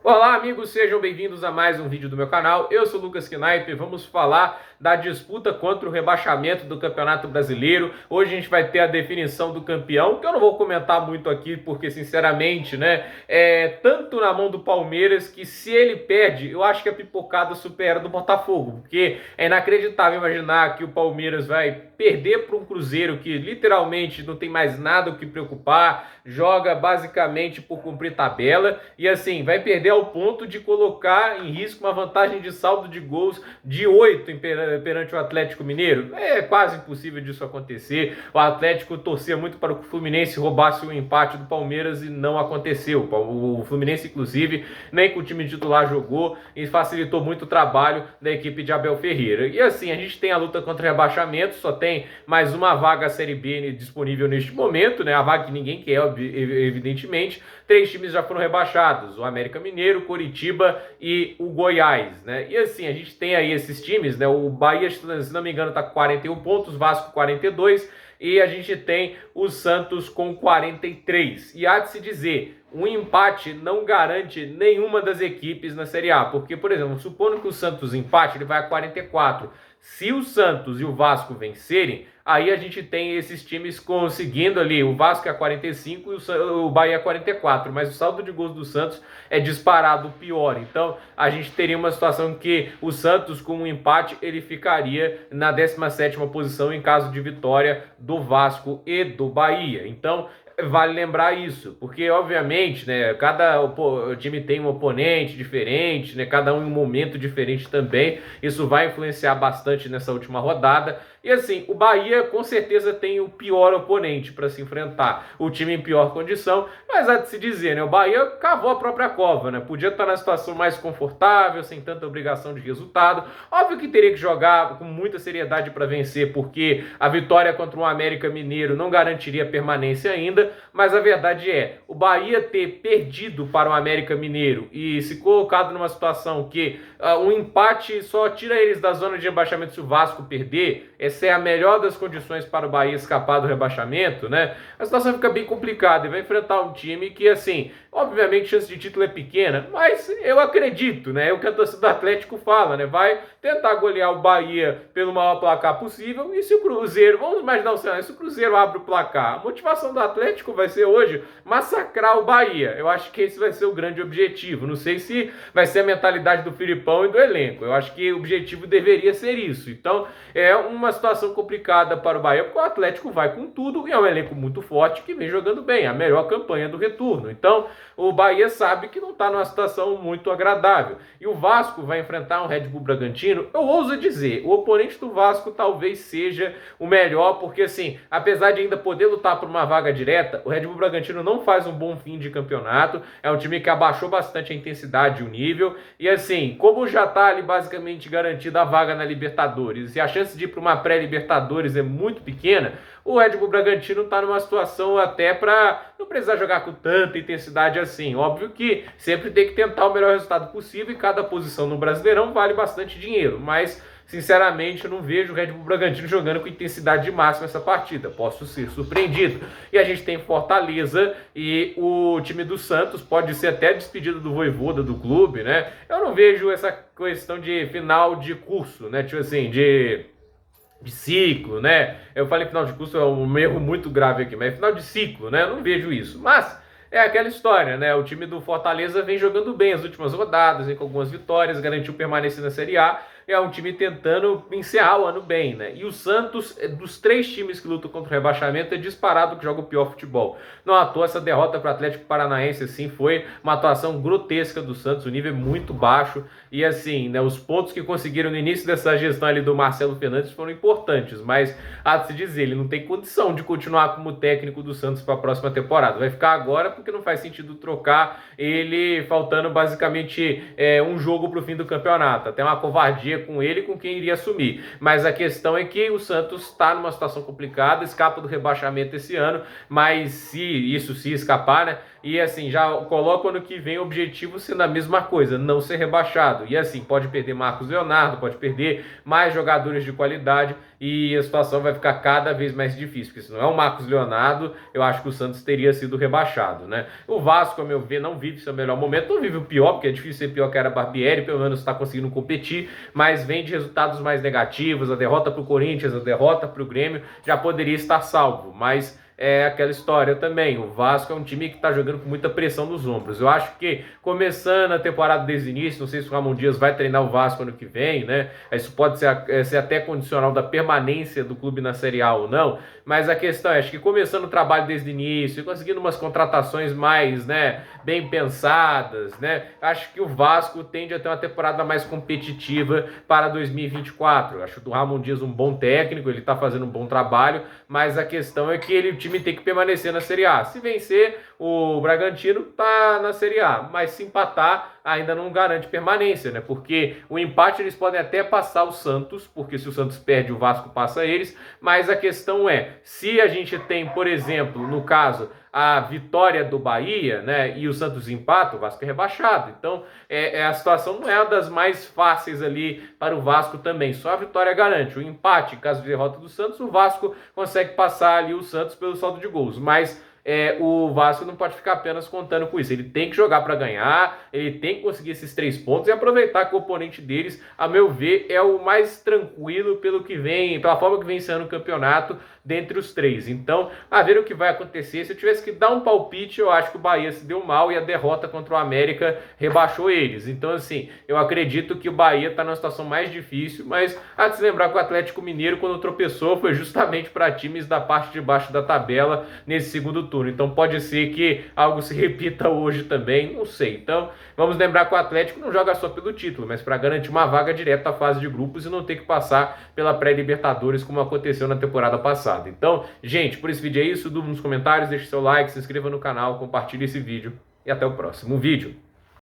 Olá, amigos, sejam bem-vindos a mais um vídeo do meu canal. Eu sou o Lucas Knaip e vamos falar da disputa contra o rebaixamento do Campeonato Brasileiro. Hoje a gente vai ter a definição do campeão, que eu não vou comentar muito aqui, porque sinceramente, é tanto na mão do Palmeiras que se ele perde, eu acho que a pipocada supera do Botafogo, porque é inacreditável imaginar que o Palmeiras vai perder para um Cruzeiro que literalmente não tem mais nada o que preocupar, joga basicamente por cumprir tabela e assim, vai perder ao ponto de colocar em risco uma vantagem de saldo de gols de 8 perante o Atlético Mineiro. É quase impossível disso acontecer. O Atlético torcia muito para que o Fluminense roubasse o empate do Palmeiras e não aconteceu. O Fluminense, inclusive, nem com o time titular jogou e facilitou muito o trabalho da equipe de Abel Ferreira. E assim, a gente tem a luta contra o rebaixamento, só tem mais uma vaga Série B disponível neste momento, né? A vaga que ninguém quer, evidentemente. 3 times já foram rebaixados: o América Mineiro, Coritiba e o Goiás, né? E assim, a gente tem aí esses times, né? O Bahia, se não me engano, tá com 41 pontos, Vasco 42 e a gente tem o Santos com 43. E há de se dizer, um empate não garante nenhuma das equipes na Série A, porque, por exemplo, supondo que o Santos empate, ele vai a 44. Se o Santos e o Vasco vencerem, aí a gente tem esses times conseguindo ali, o Vasco é 45 e o Bahia é 44, mas o saldo de gols do Santos é disparado pior. Então a gente teria uma situação que o Santos, com um empate, ele ficaria na 17ª posição em caso de vitória do Vasco e do Bahia. Então vale lembrar isso, porque obviamente, né, cada time tem um oponente diferente, né, cada um em um momento diferente também. Isso vai influenciar bastante nessa última rodada. E assim, o Bahia com certeza tem o pior oponente para se enfrentar, o time em pior condição, mas há de se dizer, né, o Bahia cavou a própria cova, né, podia estar na situação mais confortável, sem tanta obrigação de resultado. Óbvio que teria que jogar com muita seriedade para vencer, porque a vitória contra o América Mineiro não garantiria permanência ainda, mas a verdade é, o Bahia ter perdido para o América Mineiro e se colocado numa situação que um empate só tira eles da zona de rebaixamento se o Vasco perder, essa é a melhor das condições para o Bahia escapar do rebaixamento, né? A situação fica bem complicada e vai enfrentar um time que, assim, obviamente a chance de título é pequena, mas eu acredito, né? É o que a torcida do Atlético fala, né? Vai tentar golear o Bahia pelo maior placar possível, e se o Cruzeiro, vamos imaginar o cenário, se o Cruzeiro abre o placar, a motivação do Atlético vai ser hoje massacrar o Bahia. Eu acho que esse vai ser o grande objetivo. Não sei se vai ser a mentalidade do Filipão e do elenco. Eu acho que o objetivo deveria ser isso. Então é uma situação complicada para o Bahia, porque o Atlético vai com tudo e é um elenco muito forte que vem jogando bem, a melhor campanha do retorno. Então o Bahia sabe que não está numa situação muito agradável. E o Vasco vai enfrentar um Red Bull Bragantino. Eu ouso dizer, o oponente do Vasco talvez seja o melhor, porque assim, apesar de ainda poder lutar por uma vaga direta, o Red Bull Bragantino não faz um bom fim de campeonato. É um time que abaixou bastante a intensidade e o nível. E assim, como já está ali basicamente garantida a vaga na Libertadores e a chance de ir para uma pré-Libertadores é muito pequena, o Red Bull Bragantino está numa situação até para não precisar jogar com tanta intensidade assim. Óbvio que sempre tem que tentar o melhor resultado possível e cada posição no Brasileirão vale bastante dinheiro, mas sinceramente eu não vejo o Red Bull Bragantino jogando com intensidade máxima essa partida. Posso ser surpreendido. E a gente tem Fortaleza e o time do Santos pode ser até despedido do Vojvoda do clube, né? Eu não vejo essa questão de final de curso, né? Tipo assim, de ciclo, né? Eu falei final de curso, é um erro muito grave aqui, mas final de ciclo, né? Eu não vejo isso. Mas é aquela história, né? O time do Fortaleza vem jogando bem as últimas rodadas, vem com algumas vitórias, garantiu permanência na Série A. É um time tentando encerrar o ano bem, né? E o Santos, dos 3 times que lutam contra o rebaixamento, é disparado que joga o pior futebol. Não à toa, essa derrota para o Atlético Paranaense, assim, foi uma atuação grotesca do Santos, o nível é muito baixo. E assim, né, os pontos que conseguiram no início dessa gestão ali do Marcelo Fernandes foram importantes, mas há de se dizer, ele não tem condição de continuar como técnico do Santos para a próxima temporada. Vai ficar agora porque não faz sentido trocar ele faltando basicamente um jogo para o fim do campeonato. Até uma covardia com ele e com quem iria assumir. Mas a questão é que o Santos está numa situação complicada, escapa do rebaixamento esse ano, mas se escapar, né, e assim, já coloca ano que vem o objetivo sendo a mesma coisa, não ser rebaixado. E assim, pode perder Marcos Leonardo, pode perder mais jogadores de qualidade e a situação vai ficar cada vez mais difícil, porque se não é o Marcos Leonardo, eu acho que o Santos teria sido rebaixado, né? O Vasco, a meu ver, não vive seu melhor momento, não vive o pior, porque é difícil ser pior que era Barbieri, pelo menos está conseguindo competir, mas vem de resultados mais negativos, a derrota para o Corinthians, a derrota para o Grêmio, já poderia estar salvo, mas é aquela história também. O Vasco é um time que está jogando com muita pressão nos ombros. Eu acho que começando a temporada desde o início, não sei se o Ramon Dias vai treinar o Vasco ano que vem, né? Isso pode ser até condicional da permanência do clube na Série A ou não, mas a questão é, acho que começando o trabalho desde o início, conseguindo umas contratações mais, né, bem pensadas, né? Acho que o Vasco tende a ter uma temporada mais competitiva para 2024. Acho o Ramon Dias um bom técnico, ele está fazendo um bom trabalho, mas a questão é que o time tem que permanecer na Série A. Se vencer, o Bragantino tá na Série A, mas se empatar, ainda não garante permanência, né? Porque o empate eles podem até passar o Santos, porque se o Santos perde, o Vasco passa eles, mas a questão é, se a gente tem, por exemplo, no caso, a vitória do Bahia, né, e o Santos empata, o Vasco é rebaixado. Então, a situação não é uma das mais fáceis ali para o Vasco também. Só a vitória garante. O empate, caso de derrota do Santos, o Vasco consegue passar ali o Santos pelo saldo de gols. Mas o Vasco não pode ficar apenas contando com isso. Ele tem que jogar para ganhar, ele tem que conseguir esses 3 pontos e aproveitar que o oponente deles, a meu ver, é o mais tranquilo pelo que vem, pela forma que vem sendo o campeonato dentre os 3. Então, a ver o que vai acontecer. Se eu tivesse que dar um palpite, eu acho que o Bahia se deu mal e a derrota contra o América rebaixou eles. Então, assim, eu acredito que o Bahia está numa situação mais difícil, mas há de se lembrar que o Atlético Mineiro, quando tropeçou, foi justamente para times da parte de baixo da tabela nesse segundo turno. Então, pode ser que algo se repita hoje também, não sei. Então, vamos lembrar que o Atlético não joga só pelo título, mas para garantir uma vaga direta à fase de grupos e não ter que passar pela pré-Libertadores como aconteceu na temporada passada. Então, gente, por esse vídeo é isso. Dúvida nos comentários, deixe seu like, se inscreva no canal, compartilhe esse vídeo e até o próximo vídeo.